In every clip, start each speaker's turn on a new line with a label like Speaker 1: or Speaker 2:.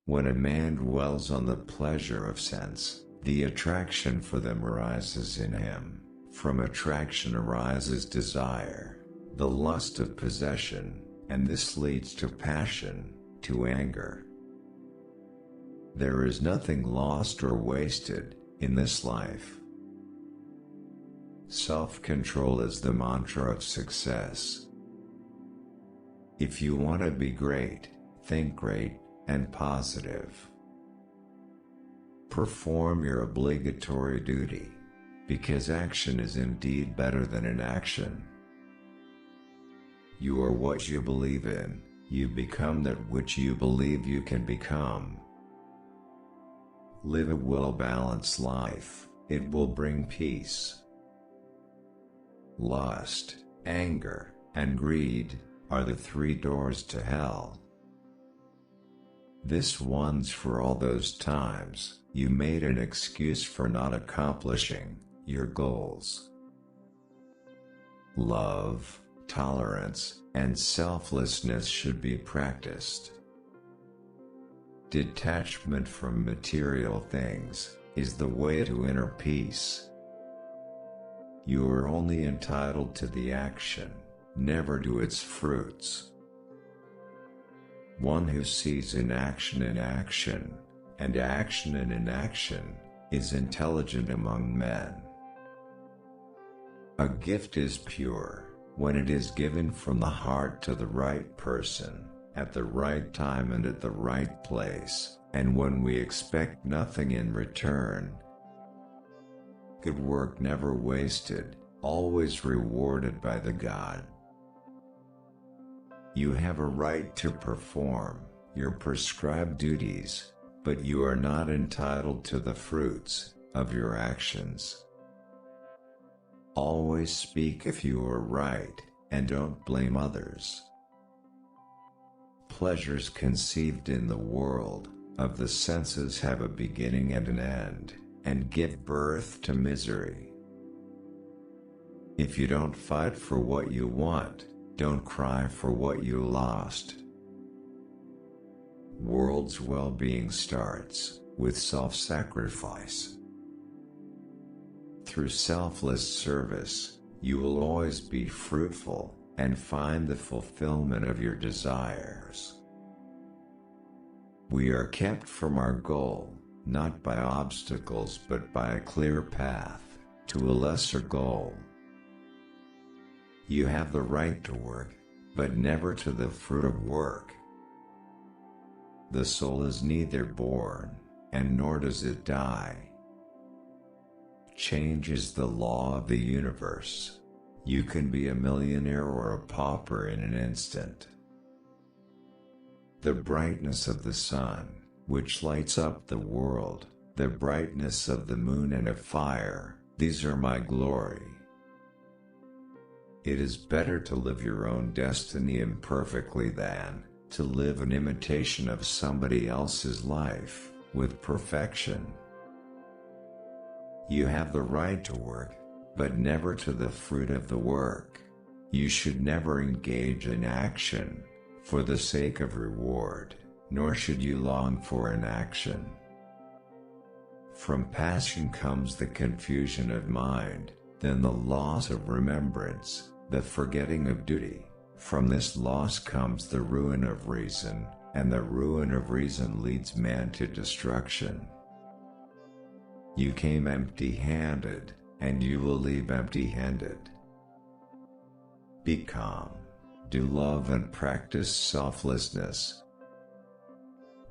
Speaker 1: When a man dwells on the pleasure of sense, the attraction for them arises in him. From attraction arises desire, the lust of possession, and this leads to passion, to anger. There is nothing lost or wasted in this life. Self-control is the mantra of success. If you want to be great, think great and positive. Perform your obligatory duty, because action is indeed better than inaction. You are what you believe in, you become that which you believe you can become. Live a well-balanced life, it will bring peace. Lust, anger, and greed are the 3 doors to hell. This one's for all those times you made an excuse for not accomplishing your goals. Love, tolerance, and selflessness should be practiced. Detachment from material things is the way to inner peace. You are only entitled to the action, never to its fruits. One who sees inaction in action, and action in inaction, is intelligent among men. A gift is pure when it is given from the heart to the right person, at the right time and at the right place, and when we expect nothing in return. Good work never wasted, always rewarded by the God. You have a right to perform your prescribed duties, but you are not entitled to the fruits of your actions. Always speak if you are right, and don't blame others. Pleasures conceived in the world of the senses have a beginning and an end, and give birth to misery. If you don't fight for what you want, don't cry for what you lost. World's well-being starts with self-sacrifice. Through selfless service, you will always be fruitful and find the fulfillment of your desires. We are kept from our goal, not by obstacles but by a clear path to a lesser goal. You have the right to work, but never to the fruit of work. The soul is neither born, and nor does it die. Change is the law of the universe. You can be a millionaire or a pauper in an instant. The brightness of the sun, which lights up the world, the brightness of the moon and of fire, these are my glory. It is better to live your own destiny imperfectly than to live an imitation of somebody else's life with perfection. You have the right to work, but never to the fruit of the work. You should never engage in action for the sake of reward, nor should you long for an action. From passion comes the confusion of mind, then the loss of remembrance, the forgetting of duty. From this loss comes the ruin of reason, and the ruin of reason leads man to destruction. You came empty-handed, and you will leave empty-handed. Be calm, do love and practice selflessness.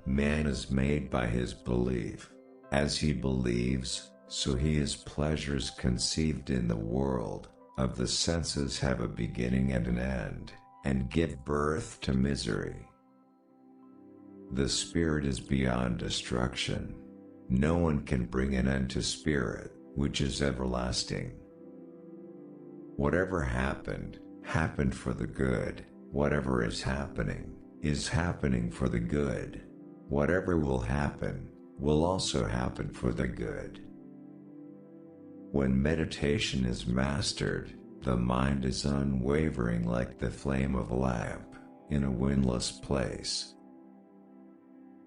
Speaker 1: Man is made by his belief. As he believes, so he has pleasures conceived in the world of the senses have a beginning and an end, and give birth to misery. The spirit is beyond destruction. No one can bring an end to spirit, which is everlasting. Whatever happened, happened for the good. Whatever is happening for the good. Whatever will also happen for the good. When meditation is mastered, the mind is unwavering like the flame of a lamp in a windless place.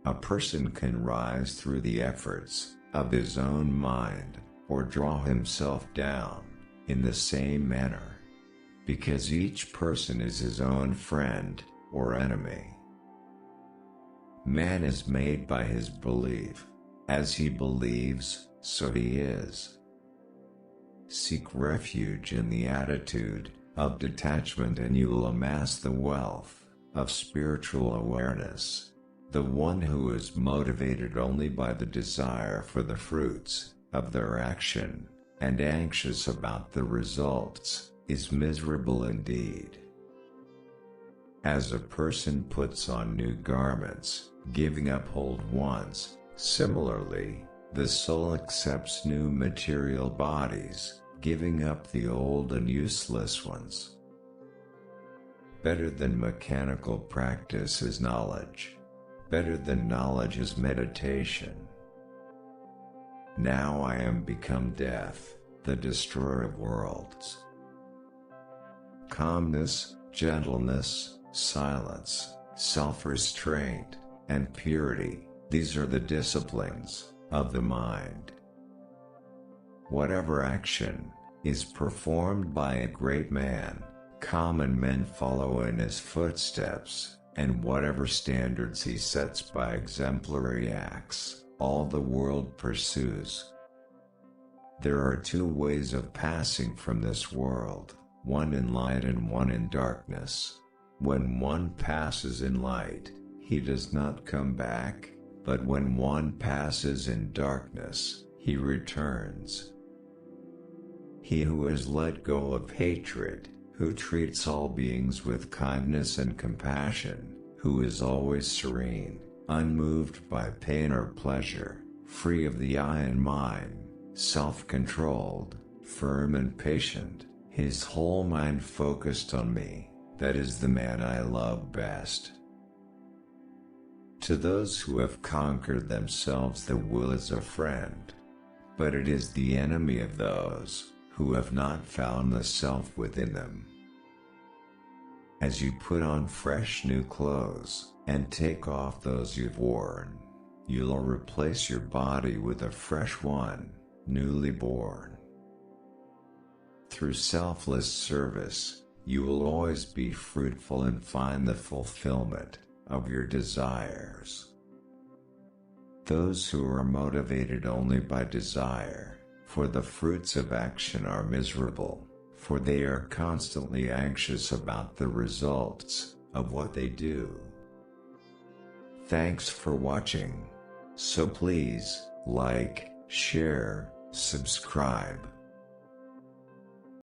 Speaker 1: A person can rise through the efforts of his own mind, or draw himself down in the same manner, because each person is his own friend or enemy. Man is made by his belief. As he believes, so he is. Seek refuge in the attitude of detachment and you will amass the wealth of spiritual awareness. The one who is motivated only by the desire for the fruits of their action, and anxious about the results, is miserable indeed. As a person puts on new garments, giving up old ones, similarly, the soul accepts new material bodies, giving up the old and useless ones. Better than mechanical practice is knowledge. Better than knowledge is meditation. Now I am become death, the destroyer of worlds. Calmness, gentleness, silence, self-restraint, and purity, these are the disciplines of the mind. Whatever action is performed by a great man, common men follow in his footsteps, and whatever standards he sets by exemplary acts, all the world pursues. There are two ways of passing from this world, one in light and one in darkness. When one passes in light, he does not come back, but when one passes in darkness, he returns. He who has let go of hatred, who treats all beings with kindness and compassion, who is always serene, unmoved by pain or pleasure, free of the I and mine, self-controlled, firm and patient, his whole mind focused on me, that is the man I love best. To those who have conquered themselves, the will is a friend, but it is the enemy of those who have not found the self within them. As you put on fresh new clothes, and take off those you've worn, you'll replace your body with a fresh one, newly born. Through selfless service, you will always be fruitful and find the fulfillment of your desires. Those who are motivated only by desire for the fruits of action are miserable, for they are constantly anxious about the results of what they do. Thanks for watching. So please, like, share, subscribe.